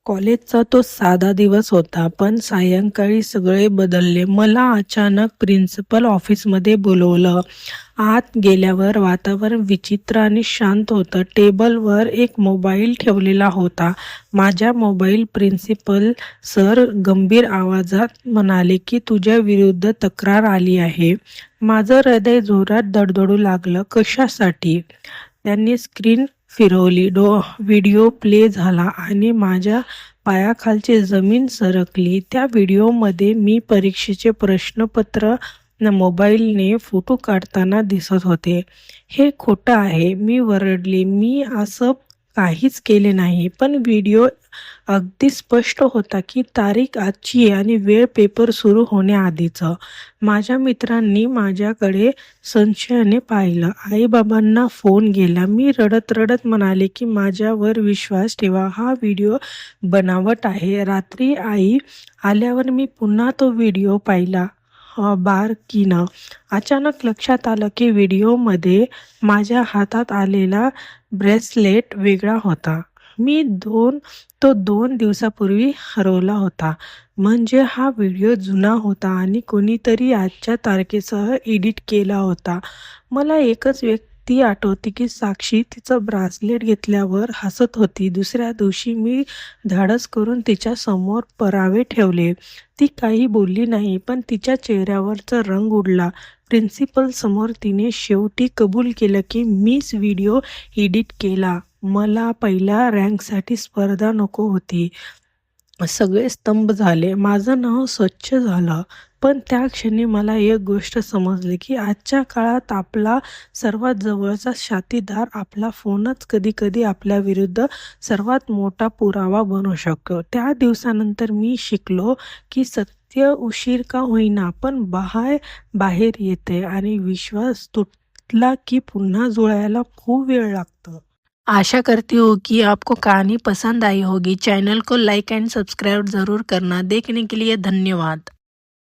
कॉलेजचा तो साधा दिवस होता, पण सायंकाळी सगळे बदलले. मला अचानक प्रिन्सिपल ऑफिसमध्ये बोलवलं. आत गेल्यावर वातावरण विचित्र आणि शांत होतं. टेबलवर एक मोबाईल ठेवलेला होता. माझा मोबाईल. प्रिन्सिपल सर गंभीर आवाजात म्हणाले की तुझ्या विरुद्ध तक्रार आली आहे. माझं हृदय जोरात धडधडू लागलं. कशासाठी? त्यांनी स्क्रीन फिरवली. व्हिडिओ प्ले झाला आणि माझ्या पायाखालची जमीन सरकली. त्या व्हिडिओमध्ये मी परीक्षेचे प्रश्नपत्र मोबाईलने फोटो काढताना दिसत होते. हे खोटं आहे, मी वरडले. मी असं काहीच केले नाही. पण व्हिडिओ अगदी स्पष्ट होता की तारीख आजची आहे आणि वेळ पेपर सुरू होण्याआधीचं. माझ्या मित्रांनी माझ्याकडे संशयाने पाहिलं. आईबाबांना फोन गेला. मी रडत रडत म्हणाले की माझ्यावर विश्वास ठेवा, हा व्हिडिओ बनावट आहे. रात्री आई आल्यावर मी पुन्हा तो व्हिडिओ पाहिला बारकीनं. अचानक लक्षात आलं की व्हिडिओमध्ये माझ्या हातात आलेला ब्रेसलेट वेगळा होता. तो 2 दिवसापूर्वी हरवला होता. म्हणजे हा व्हिडिओ जुना होता आणि कोणीतरी आजच्या तारखेसह एडिट केला होता. मला एकच व्यक्ती आठवते की साक्षी तिचं ब्रासलेट घेतल्यावर हसत होती. दुसऱ्या दिवशी मी धाडस करून तिच्यासमोर पुरावे ठेवले. ती काही बोलली नाही, पण तिच्या चेहऱ्यावरचा रंग उडला. प्रिन्सिपल समोर तिने शेवटी कबूल केलं की मीच व्हिडिओ एडिट केला. मला पहिल्या रँकसाठी स्पर्धा नको होती. सगळे स्तंभ झाले. माझं नाव स्वच्छ झालं. पण त्या क्षणी मला एक गोष्ट समजली की आजच्या काळात आपला सर्वात जवळचा साथीदार आपला फोनच कधीकधी आपल्या विरुद्ध सर्वात मोठा पुरावा बनू शकतो. त्या दिवसानंतर मी शिकलो की सत्य उशीर का होईना पण बाहेर येते आणि विश्वास तुटला की पुन्हा जुळायला खूप वेळ लागतो. आशा करती हूँ कि आपको कहानी पसंद आई होगी। चैनल को लाइक एंड सब्सक्राइब ज़रूर करना। देखने के लिए धन्यवाद।